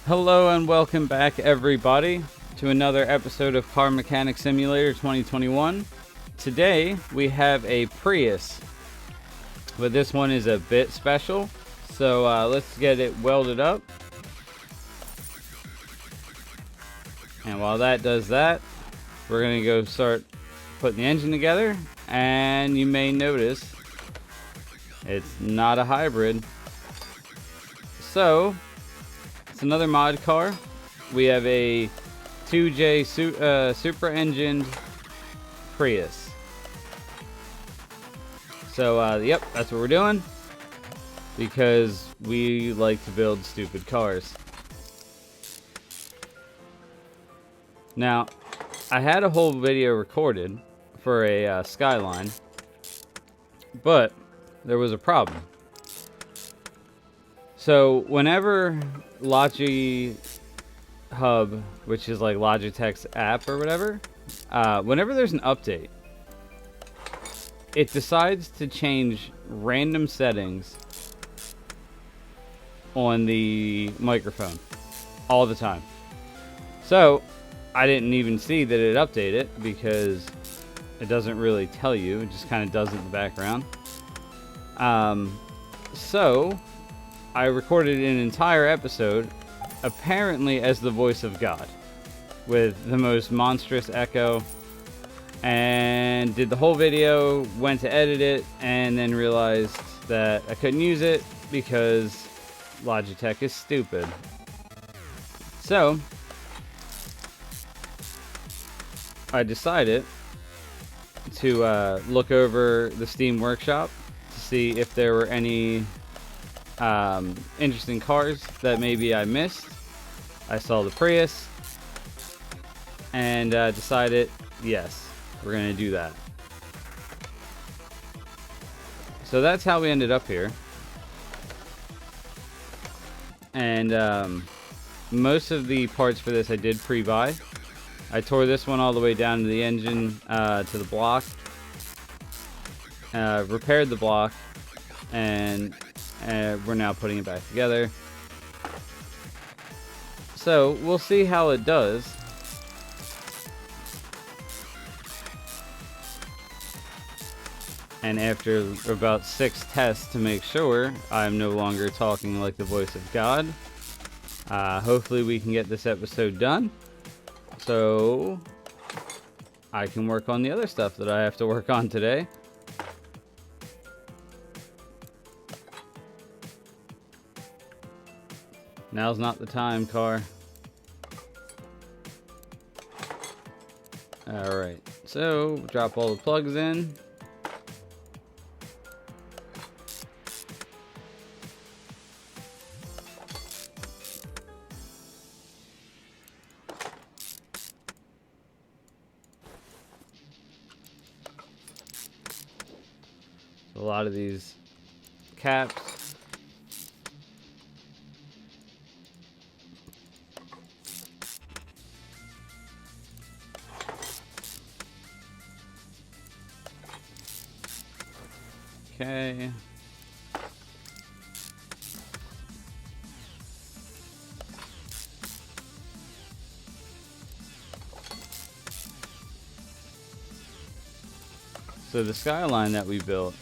Hello and welcome back everybody to another episode of Car Mechanic Simulator 2021. Today we have a Prius, but this one is a bit special, so let's get it welded up. And while that does that, we're going to go start putting the engine together, and you may notice it's not a hybrid. So it's another mod car. We have a 2J super engined Prius. So yep, that's what we're doing because we like to build stupid cars. Now, I had a whole video recorded for a Skyline, but there was a problem. So whenever Logi Hub, which is like Logitech's app or whatever, whenever there's an update, it decides to change random settings on the microphone all the time. So I didn't even see that it updated because it doesn't really tell you. It just kind of does it in the background. So I recorded an entire episode, apparently as the voice of God, with the most monstrous echo, and did the whole video, went to edit it, and then realized that I couldn't use it because Logitech is stupid. So I decided to look over the Steam Workshop to see if there were any interesting cars that maybe I missed. I saw the Prius and decided, yes, we're gonna do that. So that's how we ended up here. And most of the parts for this I did pre-buy. I tore this one all the way down to the engine, to the block, repaired the block, and we're now putting it back together. So we'll see how it does. And after about 6 tests to make sure I'm no longer talking like the voice of God, hopefully we can get this episode done so I can work on the other stuff that I have to work on today. Now's not the time, car. Alright, so drop all the plugs in. A lot of these caps. Okay. So the Skyline that we built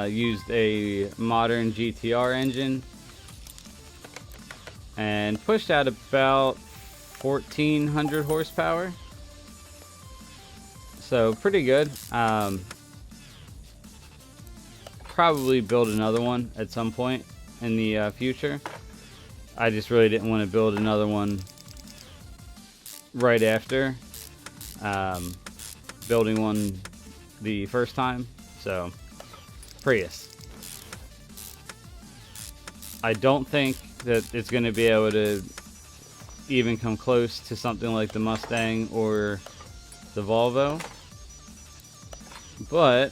used a modern GTR engine and pushed out about 1400 horsepower. So pretty good. Probably build another one at some point in the future. I just really didn't want to build another one right after building one the first time. So Prius. I don't think that it's going to be able to even come close to something like the Mustang or the Volvo, but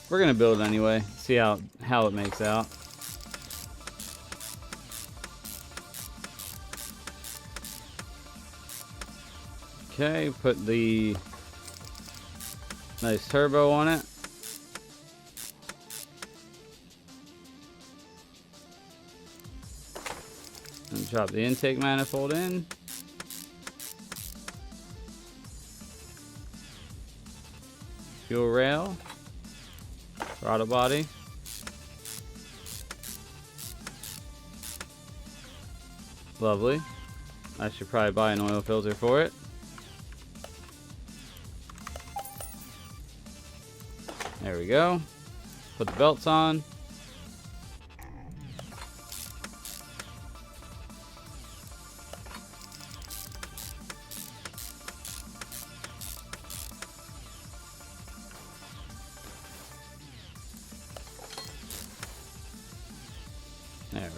we're going to build it anyway, see how it makes out. Okay, put the nice turbo on it. Drop the intake manifold in. Fuel rail. Throttle body. Lovely. I should probably buy an oil filter for it. There we go. Put the belts on.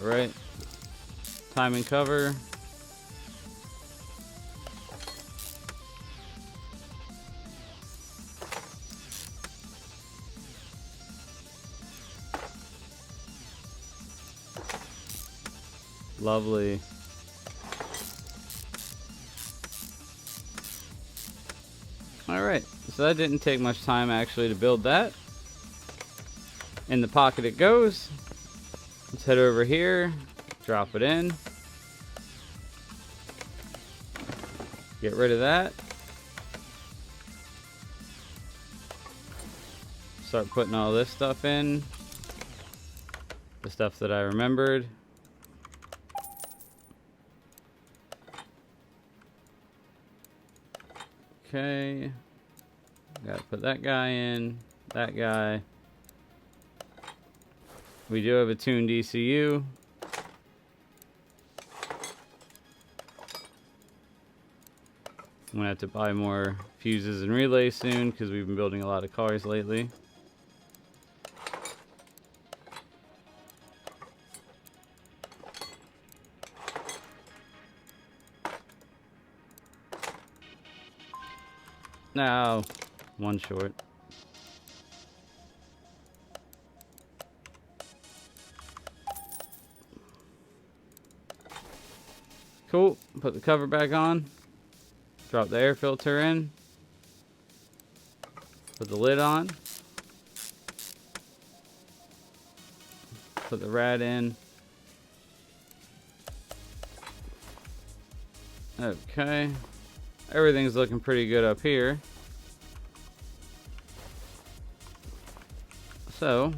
Alright. Timing cover. Lovely. Alright, so that didn't take much time actually to build that. In the pocket it goes. Let's head over here, drop it in. Get rid of that. Start putting all this stuff in. The stuff that I remembered. Okay. Gotta put that guy in. That guy. We do have a tuned ECU. I'm gonna have to buy more fuses and relays soon because we've been building a lot of cars lately. Now, one short. Cool. Put the cover back on. Drop the air filter in. Put the lid on. Put the rad in. Okay. Everything's looking pretty good up here. So,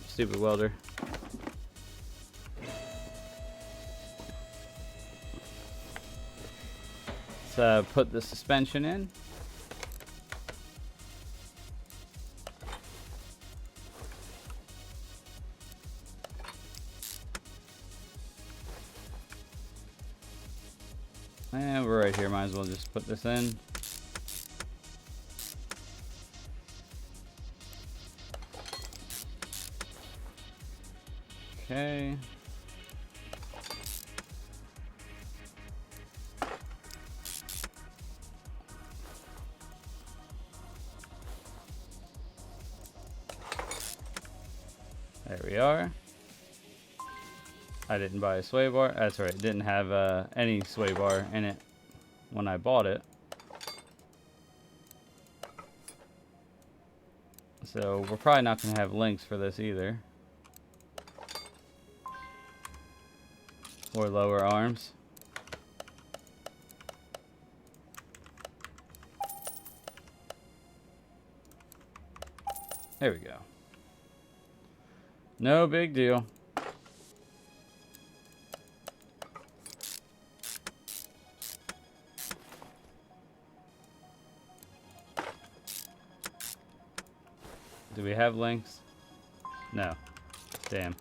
stupid welder. Let's put the suspension in. And we're right here, might as well just put this in. Okay. There we are. I didn't buy a sway bar. That's right, it didn't have any sway bar in it when I bought it. So we're probably not going to have links for this either. Or lower arms. There we go. No big deal. Do we have links? No. Damn.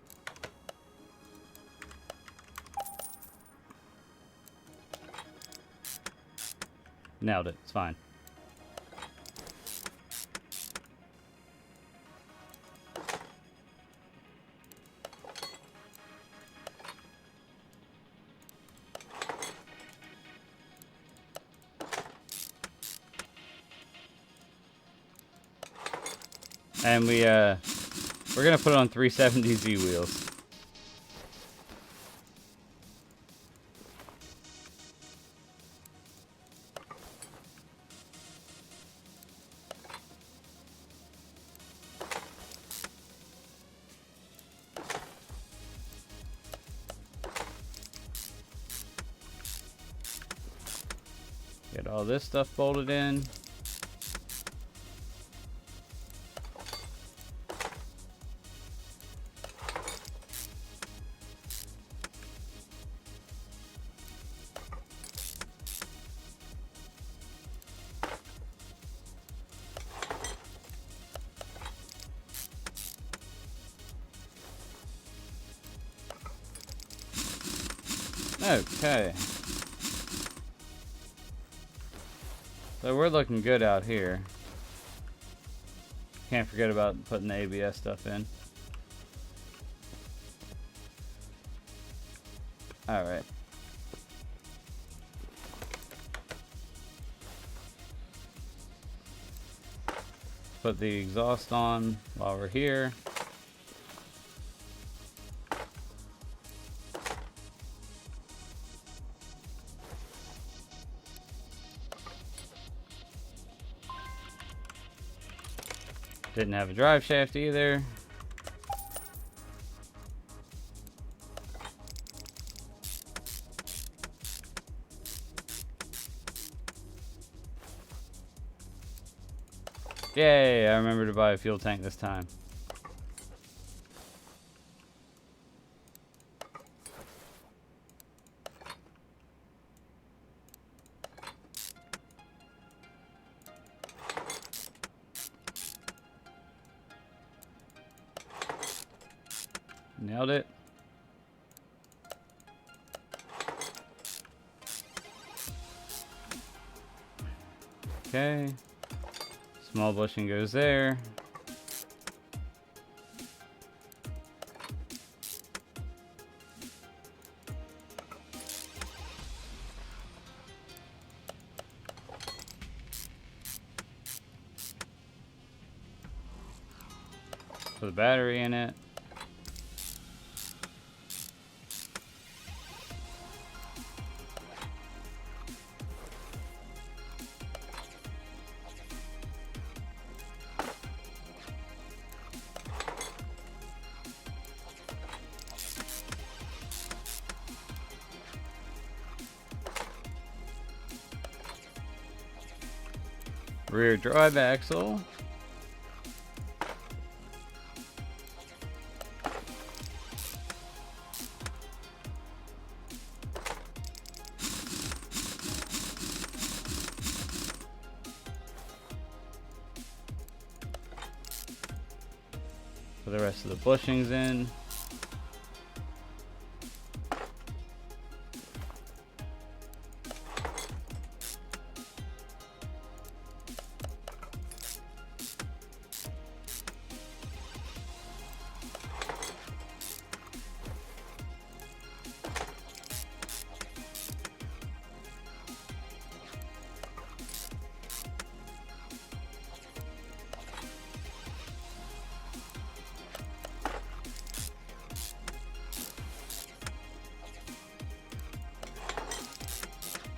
Nailed it. It's fine. And we're gonna put it on 370Z wheels. Get all this stuff bolted in. Okay. So we're looking good out here. Can't forget about putting the ABS stuff in. Alright. Put the exhaust on while we're here. Didn't have a drive shaft either. Yay, I remember to buy a fuel tank this time. Nailed it. Okay. Small bushing goes there. Put the battery in it. Rear drive axle. Put the rest of the bushings in.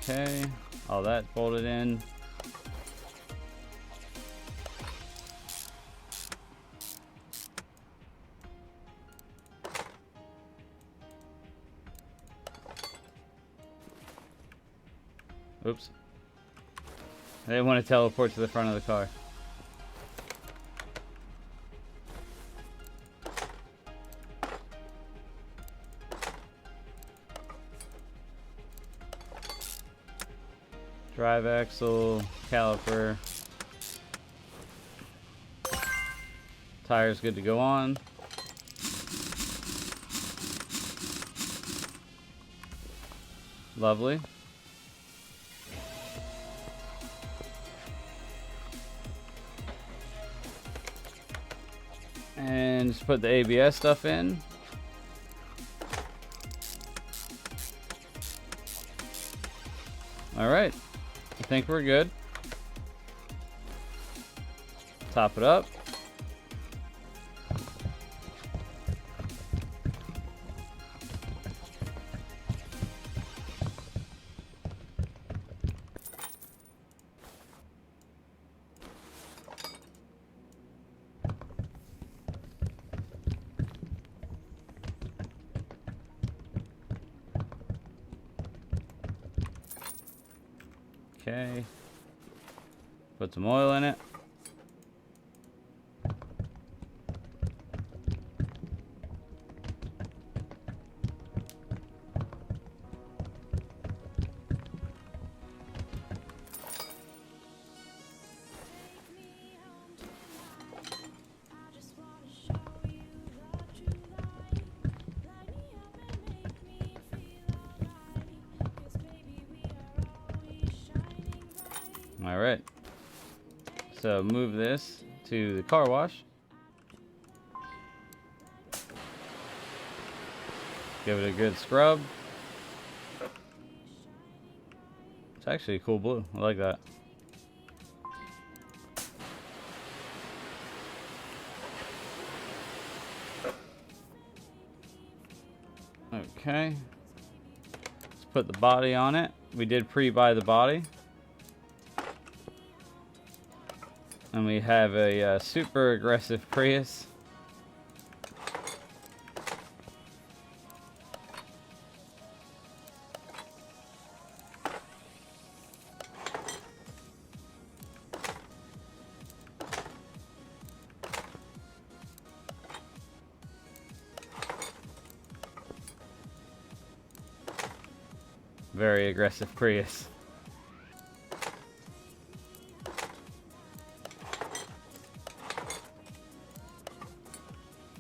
Okay, all that bolted in. Oops. I didn't want to teleport to the front of the car. Drive axle, caliper. Tires good to go on. Lovely. And just put the ABS stuff in. All right. I think we're good. Top it up. Okay. Put some oil in it. All right. So move this to the car wash. Give it a good scrub. It's actually a cool blue. I like that. Okay. Let's put the body on it. We did pre-buy the body. And we have a super aggressive Prius. Very aggressive Prius.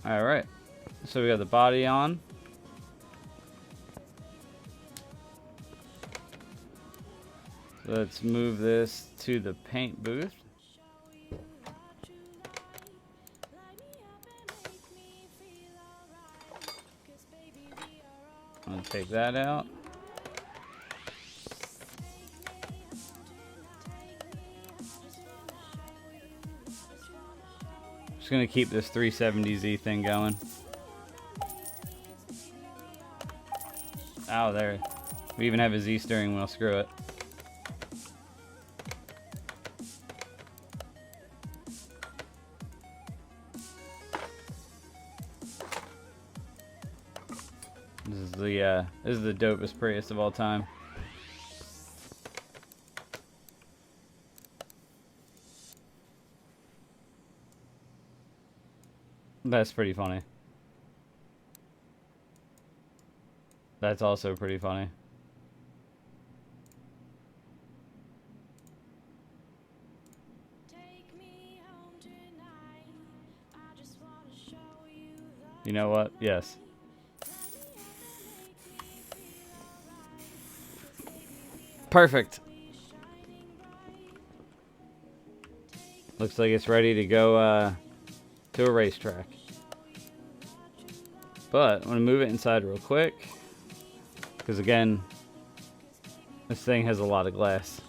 Alright, so we got the body on. Let's move this to the paint booth. I'll take that out. Just gonna keep this 370Z thing going. Oh, there. We even have a Z steering wheel. Screw it. This is the dopest Prius of all time. That's pretty funny. That's also pretty funny. You know what? Yes. Perfect. Looks like it's ready to go to a racetrack. But I'm going to move it inside real quick. Because again, this thing has a lot of glass.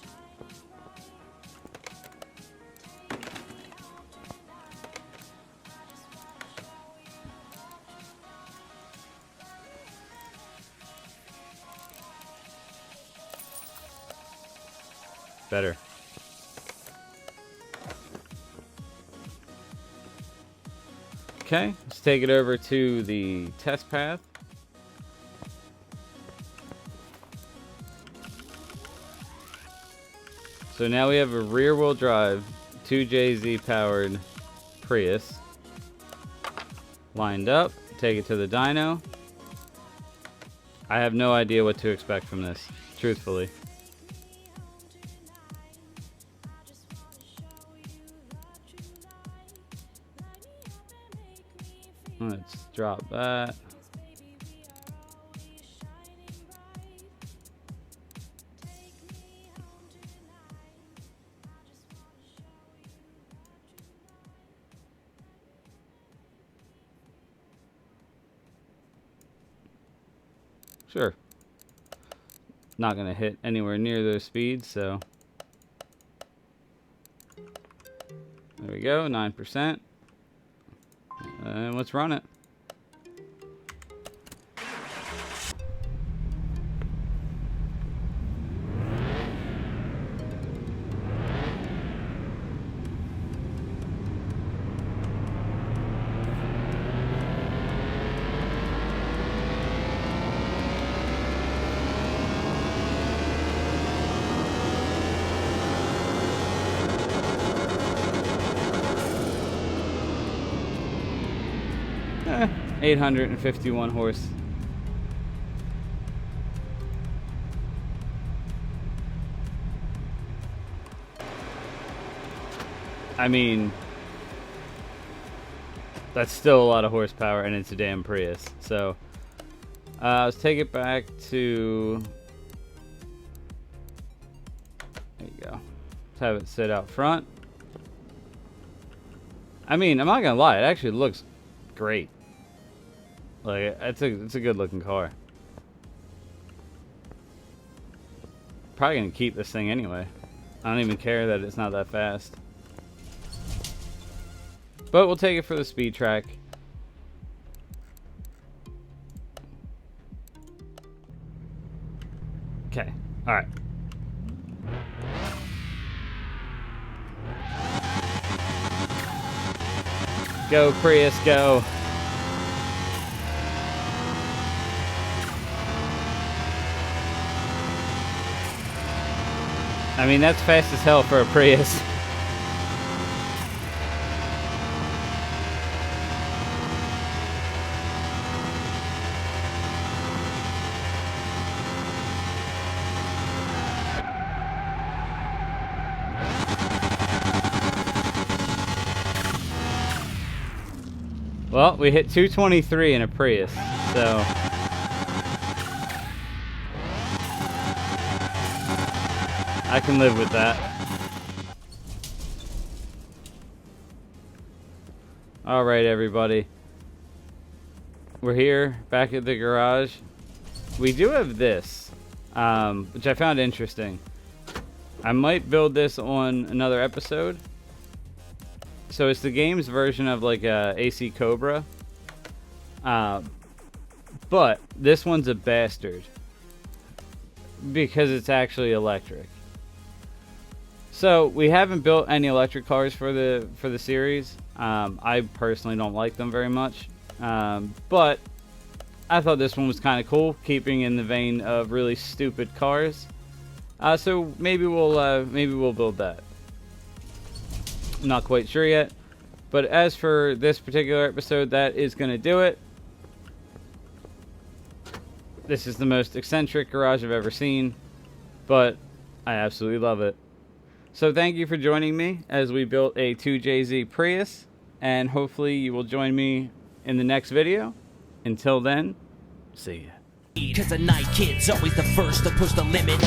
Better. Okay, let's take it over to the test path. So now we have a rear wheel drive 2JZ powered Prius lined up. Take it to the dyno. I have no idea what to expect from this, truthfully. Let's drop that. Sure. Not going to hit anywhere near those speeds, so. There we go, 9%. And let's run it. 851 horse. I mean, that's still a lot of horsepower, and it's a damn Prius. So, let's take it back to... There you go. Let's have it sit out front. I mean, I'm not gonna lie, it actually looks great. Like, it's a good looking car. Probably gonna keep this thing anyway. I don't even care that it's not that fast. But we'll take it for the speed track. Okay, alright. Go, Prius, go. I mean, that's fast as hell for a Prius. Well, we hit 223 in a Prius, so... I can live with that. Alright, everybody. We're here, back at the garage. We do have this, which I found interesting. I might build this on another episode. So it's the game's version of like a AC Cobra. But this one's a bastard. Because it's actually electric. So we haven't built any electric cars for the series. I personally don't like them very much. But I thought this one was kind of cool, keeping in the vein of really stupid cars. So maybe we'll build that. I'm not quite sure yet. But as for this particular episode, that is going to do it. This is the most eccentric garage I've ever seen. But I absolutely love it. So thank you for joining me as we built a 2JZ Prius. And hopefully you will join me in the next video. Until then, see ya. Cause a Nightkid's always the first to push the limit.